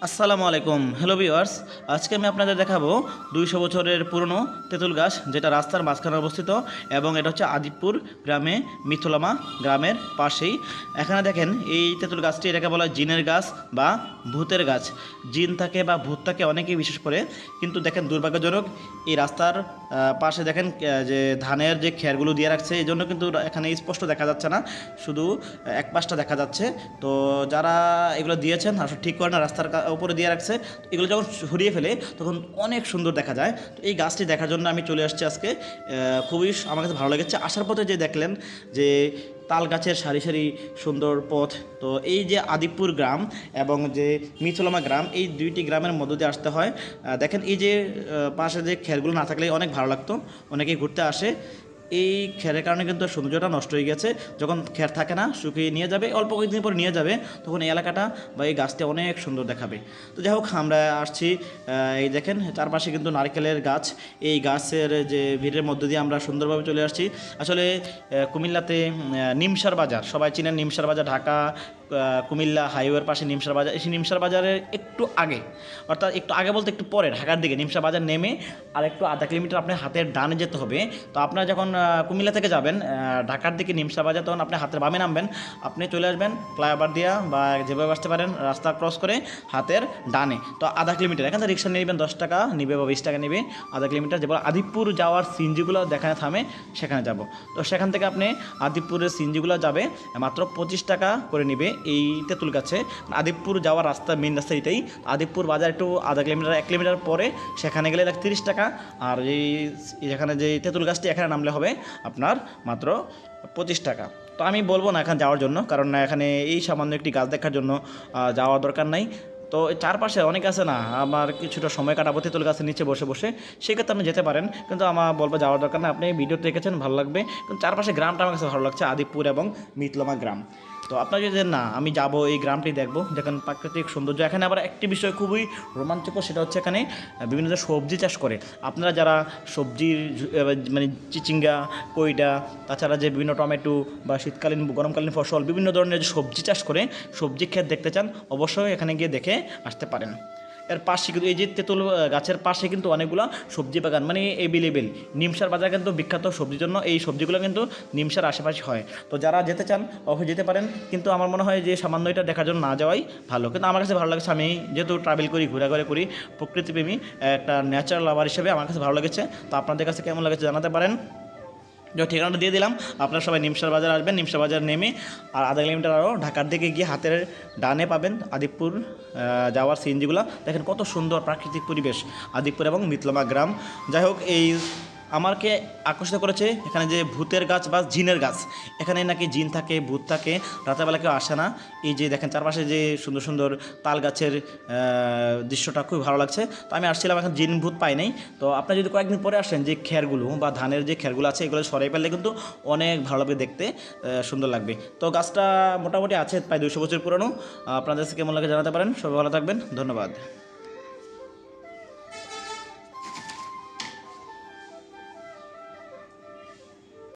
আসসালামু আলাইকুম, hello viewers. আজকে আমি আপনাদের দেখাবো 200 বছরের পুরনো তেঁতুল গাছ, যেটা রাস্তার মাঝখানে অবস্থিত এবং এটা হচ্ছে আদিবপুর গ্রামে, মিথুলামা গ্রামের পাশেই। এখানে দেখেন এই তেঁতুল গাছটি, এটাকে বলা হয় জিনের গাছ বা ভূতের গাছ। জিন থাকে বা ভূত থাকে অনেকেই বিশ্বাস করে, কিন্তু দেখেন দুর্ভাগ্যজনক এই রাস্তার পাশে দেখেন যে ধানের যে খেরগুলো দিয়ে রাখছে, এই জন্য কিন্তু এখানে স্পষ্ট দেখা যাচ্ছে না, শুধু এক পাশটা দেখা যাচ্ছে। তো যারা এগুলো দিয়েছেন আসলে ঠিক করে না, রাস্তার উপরে দিয়ে রাখছে। এগুলো যখন সরিয়ে ফেলে তখন অনেক সুন্দর দেখা যায়। তো এই গাছটি দেখার জন্য আমি চলে আসছি আজকে। খুবই আমার কাছে ভালো লেগেছে। আসার পথে যে দেখলেন যে তাল গাছের সারি সারি সুন্দর পথ, তো এই যে আদিবপুর গ্রাম এবং যে মিথুলামা গ্রাম, এই দুইটি গ্রামের মধ্য দিয়ে আসতে হয়। দেখেন এই যে পাশে যে খেরগুলো না থাকলে অনেক ভালো লাগতো, অনেকেই ঘুরতে আসে। এই খেরের কারণে কিন্তু সৌন্দর্যটা নষ্ট হয়ে গেছে। যখন খের থাকে না, শুকিয়ে নিয়ে যাবে, অল্প কয়েকদিন পর নিয়ে যাবে, তখন এই এলাকাটা বা এই গাছটা অনেক সুন্দর দেখাবে। তো যাই হোক, আমরা আসছি, এই দেখেন চারপাশে কিন্তু নারকেলের গাছ। এই গাছের যে ভিড়ের মধ্য দিয়ে আমরা সুন্দরভাবে চলে আসছি। আসলে কুমিল্লাতে নিমসার বাজার, সবাই চিনেন নিমসার বাজার, ঢাকা কুমিল্লা হাইওয়ের পাশে নিমসার বাজার। এই নিমসার বাজারের একটু আগে, অর্থাৎ একটু আগে বলতে একটু পরে, ঢাকার দিকে নিমসার বাজার নেমে আর একটু আধা কিলোমিটার আপনার হাতের ডানে যেতে হবে। তো আপনার যখন কুমিল্লা থেকে যাবেন ঢাকার দিকে নিমসার বাজার, তখন আপনি হাতের বামে নামবেন, আপনি চলে আসবেন ফ্লাইওভার দিয়া বা যেভাবে আসতে পারেন রাস্তা ক্রস করে হাতের ডানে। তো আধা কিলোমিটার, এখান থেকে রিক্সা নিয়ে নেবেন, 10 টাকা নিবে বা 20 টাকা নেবে আধা কিলোমিটার। যেগুলো আদিবপুর যাওয়ার সিএনজিগুলো যেখানে থামে সেখানে যাব। তো সেখান থেকে আপনি আদিবপুরের সিএনজিগুলো যাবে মাত্র 25 টাকা করে নেবে এই তেঁতুল গাছে। আদিবপুর যাওয়ার রাস্তা, মেন রাস্তা এটাই। আদিবপুর বাজার একটু আধা কিলোমিটার 1 কিলোমিটার পরে, সেখানে গেলে 30 টাকা। আর এই যেখানে যে তেঁতুল গাছটি, এখানে নামলে হবে আপনার মাত্র 25 টাকা। তো আমি বলবো না এখানে যাওয়ার জন্য, কারণ এখানে এই সামান্য একটি গাছ দেখার জন্য যাওয়ার দরকার নাই। তো চারপাশে অনেক আছে না, আমার কিছুটা সময় কাটাবো তেঁতুল গাছের নিচে বসে বসে, সেক্ষেত্রে আপনি যেতে পারেন, কিন্তু আমার বলবো যাওয়ার দরকার না। আপনি ভিডিওতে দেখেছেন, ভালো লাগবে, কিন্তু চারপাশে গ্রামটা আমার কাছে ভালো লাগছে, আদিবপুর এবং মিথুলামা গ্রাম। তো আপনারা যদি না, আমি যাব এই গ্রামটি দেখবো, দেখেন প্রাকৃতিক সৌন্দর্য। এখানে আবার একটি বিষয় খুবই রোমাঞ্চকর, সেটা হচ্ছে এখানে বিভিন্ন ধরনের সবজি চাষ করে। আপনারা যারা সবজির মানে চিচিঙ্গা, কইডা, তাছাড়া যে বিভিন্ন টমেটো বা শীতকালীন গরমকালীন ফসল, বিভিন্ন ধরনের যে সবজি চাষ করে, সবজি ক্ষেত দেখতে চান, অবশ্যই এখানে গিয়ে দেখে আসতে পারেন। এর পাশে কিন্তু এই যে তেঁতুল গাছের পাশে কিন্তু অনেকগুলো সবজি বাগান, মানে এভেলেবেল। নিমসার বাজার কিন্তু বিখ্যাত সবজির জন্য, এই সবজিগুলো কিন্তু নিমসার আশেপাশে হয়। তো যারা যেতে চান অবশ্যই যেতে পারেন, কিন্তু আমার মনে হয় যে সামান্য এটা দেখার জন্য না যাওয়াই ভালো। কিন্তু আমার কাছে ভালো লাগছে, আমি যেহেতু ট্রাভেল করি, ঘোরাঘুরি করি, প্রকৃতিপ্রেমী, একটা ন্যাচারাল লাভার হিসেবে আমার কাছে ভালো লেগেছে। তো আপনাদের কাছে কেমন লেগেছে জানাতে পারেন। যে ঠিকানাটা দিয়ে দিলাম, আপনারা সবাই নিমসার বাজার আসবেন। নিমসার বাজার নেমে আর আধা কিলোমিটার আরও ঢাকার দিকে গিয়ে হাতের ডানে পাবেন আদিবপুর যাওয়ার সিএনজিগুলো। দেখেন কত সুন্দর প্রাকৃতিক পরিবেশ, আদিবপুর এবং মিথুলামা গ্রাম। যাই হোক, এই আমাকে আকর্ষিত করেছে এখানে যে ভূতের গাছ বা জিনের গাছ। এখানে নাকি জিন থাকে, ভূত থাকে, রাতেরবেলা কেউ আসে না। এই যে দেখেন চারপাশে যে সুন্দর সুন্দর তাল গাছের দৃশ্যটা খুব ভালো লাগছে। তো আমি আসছিলাম, এখন জিন ভূত পাই নাই। তো আপনারা যদি কয়েকদিন পরে আসেন, যে খেরগুলো বা ধানের যে খেরগুলো আছে, এগুলো সরাই ফেললে কিন্তু অনেক ভালো লাগবে দেখতে, সুন্দর লাগবে। তো গাছটা মোটামুটি আছে প্রায় 200 বছর পুরনো। আপনাদের কাছে কেমন লাগে জানাতে পারেন। সবাই ভালো থাকবেন, ধন্যবাদ।